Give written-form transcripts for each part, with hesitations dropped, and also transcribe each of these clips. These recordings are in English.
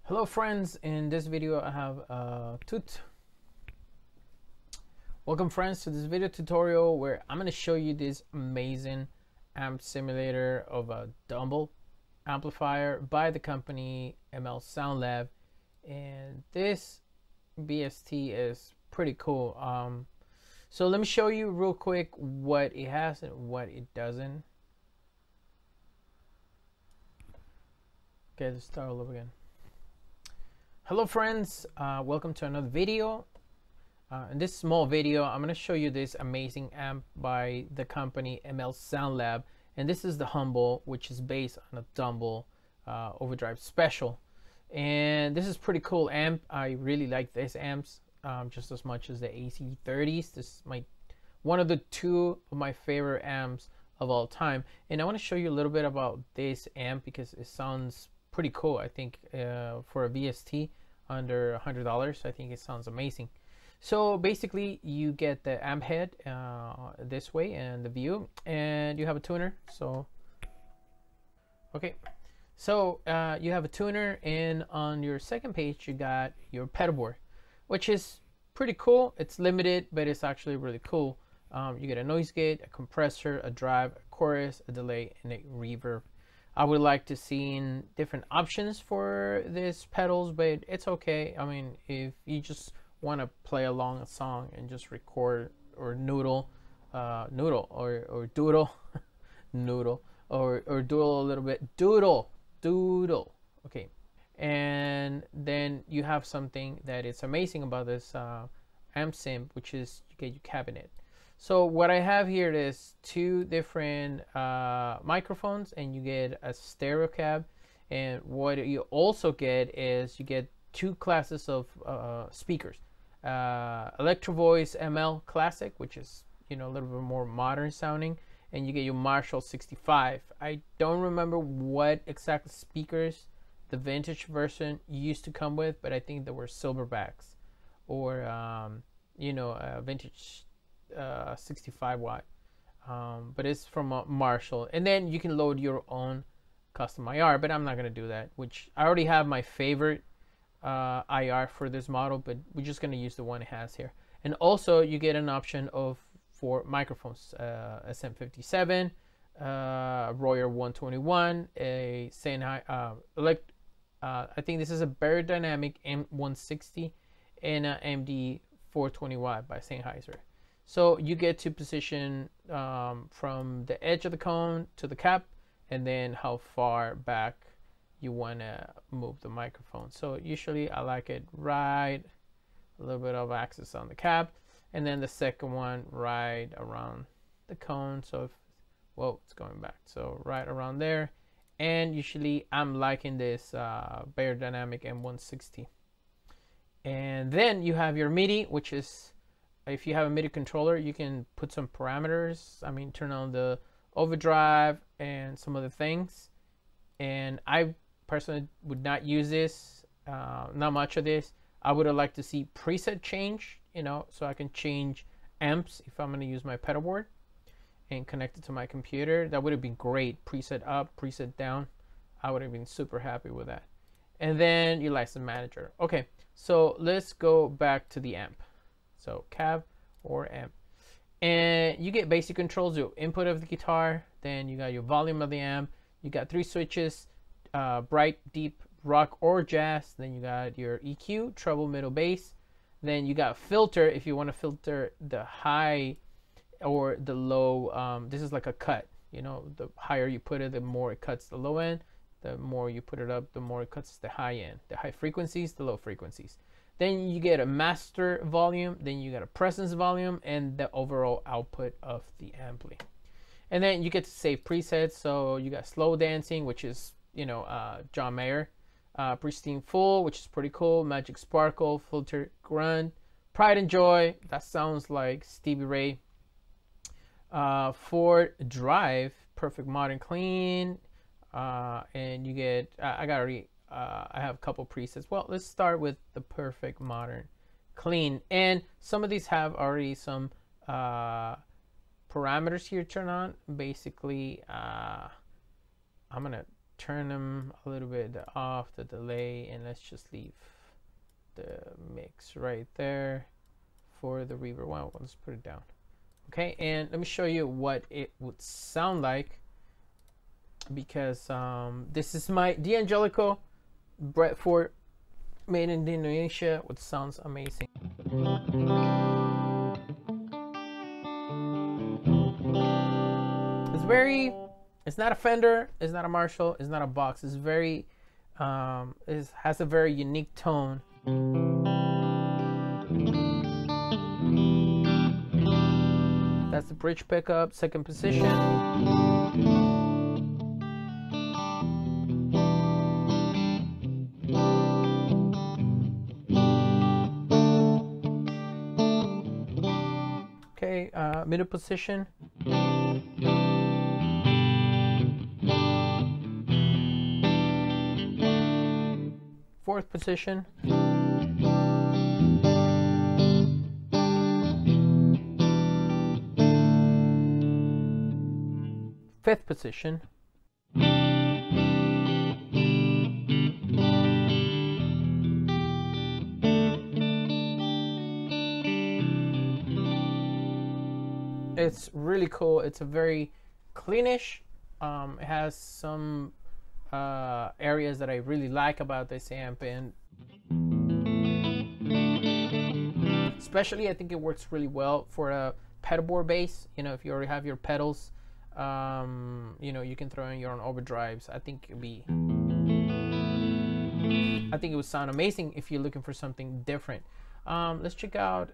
Hello friends, in this video I have a Welcome friends to this video tutorial where I'm going to show you this amazing amp simulator of a Dumble amplifier by the company ML Sound Lab, and this VST is pretty cool. So let me show you real quick what it has and what it doesn't. Okay, let's start all over again. Hello friends, welcome to another video. In this small video I'm going to show you this amazing amp by the company ML Sound Lab, and this is the Humble, which is based on a Dumble overdrive special, and this is pretty cool amp. I really like this amps just as much as the AC30s. This is one of the two of my favorite amps of all time, and I want to show you a little bit about this amp because it sounds pretty cool. I think for a VST under $100, I think it sounds amazing. So basically you get the amp head this way and the view, and you have a tuner. So okay, so you have a tuner, and on your second page you got your pedalboard, which is pretty cool. It's limited, but it's actually really cool. You get a noise gate, a compressor, a drive, a chorus, a delay, and a reverb. I would like to see different options for this pedals, but it's okay. I mean, if you just want to play along a song and just record or noodle or doodle noodle or doodle a little bit, doodle okay, and then you have something that is amazing about this amp sim, which is you get your cabinet. So what I have here is two different microphones, and you get a stereo cab, and what you also get is you get two classes of speakers. Electro Voice ML Classic, which is a little bit more modern sounding, and you get your Marshall 65. I don't remember what exact speakers the vintage version used to come with, but I think they were silverbacks or vintage 65 watt, but it's from a Marshall. And then you can load your own custom IR, but I'm not going to do that, which I already have my favorite IR for this model, but we're just going to use the one it has here. And also you get an option for microphones, SM57, Royer 121, a Sennheiser I think this is a Very Dynamic M160, and a MD 420 by Sennheiser. So you get to position from the edge of the cone to the cap, and then how far back you want to move the microphone. So usually I like it right a little bit of axis on the cap, and then the second one right around the cone. So if, whoa, it's going back. So right around there. And usually I'm liking this Very Dynamic M160. And then you have your MIDI, which is, if you have a MIDI controller, you can put some parameters. I mean, turn on the overdrive and some other things. And I personally would not use this, not much of this. I would have liked to see preset change, so I can change amps if I'm going to use my pedalboard and connect it to my computer. That would have been great. Preset up, preset down. I would have been super happy with that. And then your license manager. Okay, so let's go back to the amp. So cab or amp, and you get basic controls, your input of the guitar, then you got your volume of the amp, you got 3 switches, bright, deep, rock or jazz, then you got your EQ, treble, middle, bass, then you got filter if you want to filter the high or the low. This is like a cut, the higher you put it, the more it cuts the low end, the more you put it up, the more it cuts the high end, the high frequencies, the low frequencies. Then you get a master volume, then you get a presence volume, and the overall output of the ampli. And then you get to save presets. So you got slow dancing, which is John Mayer, pristine full, which is pretty cool, magic sparkle, filter grunt, pride and joy, that sounds like Stevie Ray, Ford drive, perfect modern clean, and you get I have a couple presets. Well, let's start with the perfect modern clean, and some of these have already some parameters here turn on. Basically I'm gonna turn them a little bit off, the delay, and let's just leave the mix right there for the reverb. Well, let's put it down. Okay, and let me show you what it would sound like, because this is my D'Angelico Bradford, made in Indonesia, which sounds amazing. It's not a Fender, it's not a Marshall, it's not a Box. It's very, it has a very unique tone. That's the bridge pickup, second position. Okay, middle position. Fourth position. Fifth position. It's really cool. It's a very cleanish. It has some areas that I really like about this amp, and especially I think it works really well for a pedalboard bass. You know, if you already have your pedals, you know, you can throw in your own overdrives. I think it would sound amazing if you're looking for something different. Let's check out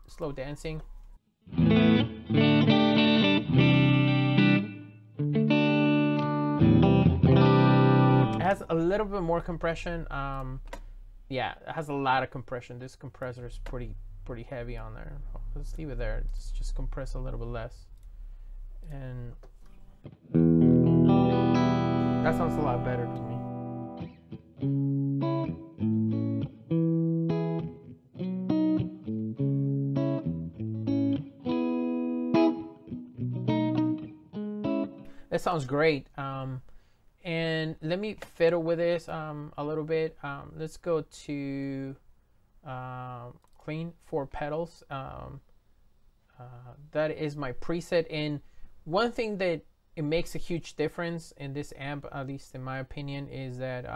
Slow Dancing. It has a little bit more compression. Yeah, it has a lot of compression. This compressor is pretty heavy on there. Let's leave it there. Let's just compress a little bit less, and that sounds a lot better to me. That sounds great. And let me fiddle with this a little bit. Let's go to clean 4 pedals. That is my preset. And one thing that it makes a huge difference in this amp, at least in my opinion, is that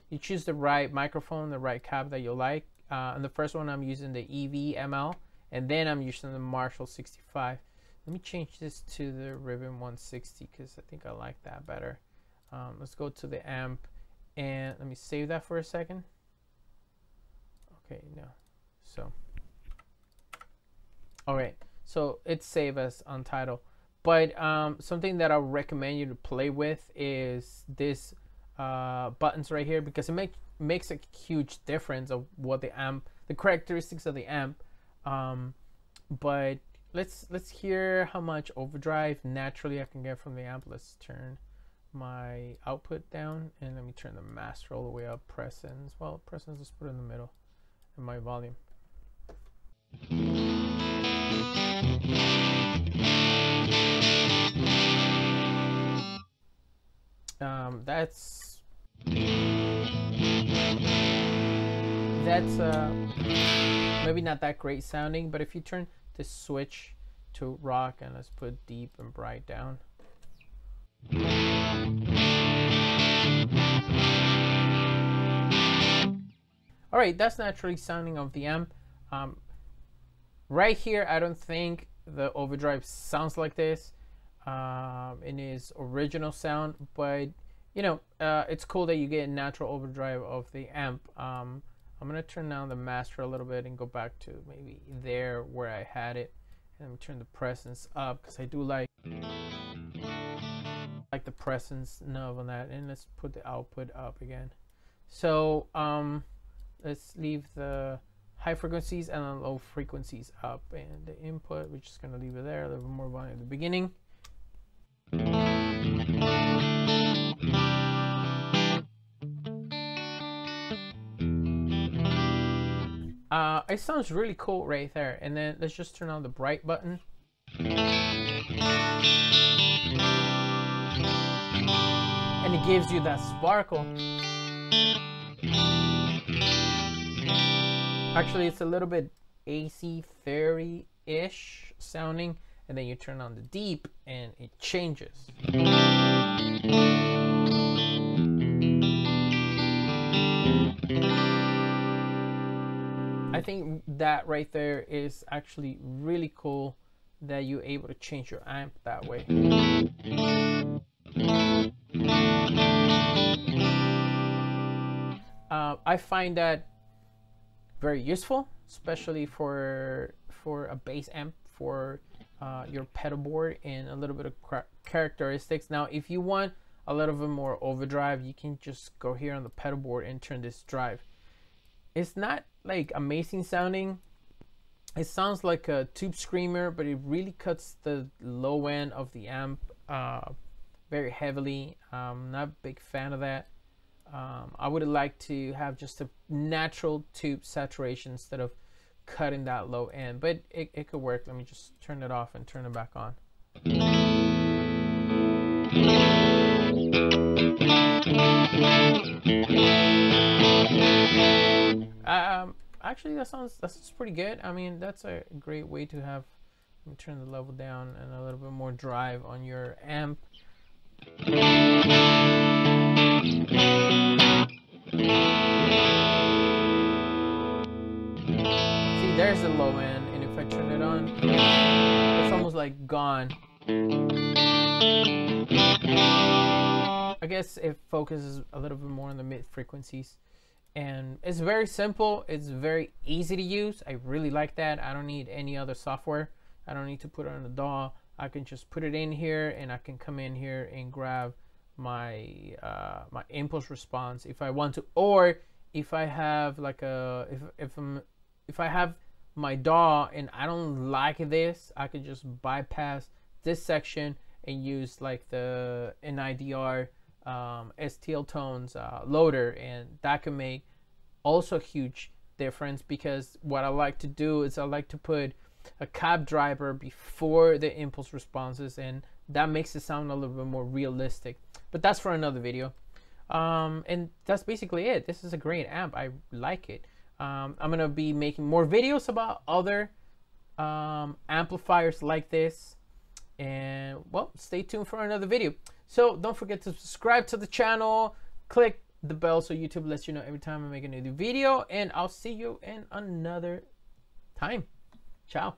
you choose the right microphone, the right cab that you like. And the first one I'm using the EV-ML, and then I'm using the Marshall 65. Let me change this to the Ribbon 160 because I think I like that better. Let's go to the amp and let me save that for a second. Okay, no. So, all right. So it's saved as Untitled. But something that I would recommend you to play with is this buttons right here, because it makes a huge difference of what the characteristics of the amp. But let's hear how much overdrive naturally I can get from the amp. Let's turn my output down and let me turn the master all the way up. Presence, well, presence, let's put it in the middle, and my volume. That's maybe not that great sounding, but if you turn this switch to rock and let's put deep and bright down. All right, that's naturally sounding of the amp. Right here, I don't think the overdrive sounds like this in its original sound, but you know, it's cool that you get natural overdrive of the amp. I'm gonna turn down the master a little bit and go back to maybe there where I had it, and let me turn the presence up because I do like the presence knob on that, and let's put the output up again. So let's leave the high frequencies and the low frequencies up, and the input we're just gonna leave it there. A little bit more volume at the beginning. It sounds really cool right there. And then let's just turn on the bright button. and it gives you that sparkle. Actually, it's a little bit AC fairy-ish sounding, and then you turn on the deep and it changes. I think that right there is actually really cool, that you're able to change your amp that way. I find that very useful, especially for a bass amp, for your pedal board, and a little bit of characteristics. Now, if you want a little bit more overdrive, you can just go here on the pedal board and turn this drive. It's not like amazing sounding. It sounds like a tube screamer, but it really cuts the low end of the amp very heavily. Not a big fan of that. I would like to have just a natural tube saturation instead of cutting that low end, but it could work. Let me just turn it off and turn it back on. Actually, that sounds pretty good. I mean, that's a great way to have. Let me turn the level down and a little bit more drive on your amp. See, there's the low end, and if I turn it on, it's almost like gone. I guess it focuses a little bit more on the mid frequencies, and it's very simple. It's very easy to use. I really like that. I don't need any other software. I don't need to put it on the DAW. I can just put it in here, and I can come in here and grab my my impulse response if I want to, or if I have like a if I have my DAW and I don't like this, I could just bypass this section and use like the NIDR STL tones loader, and that can make also a huge difference, because what I like to do is I like to put a cab driver before the impulse responses, and that makes it sound a little bit more realistic. But that's for another video. And that's basically it. This is a great amp. I like it. I'm gonna be making more videos about other amplifiers like this, and well, stay tuned for another video. So don't forget to subscribe to the channel, click the bell so YouTube lets you know every time I make a new video, and I'll see you in another time. Ciao.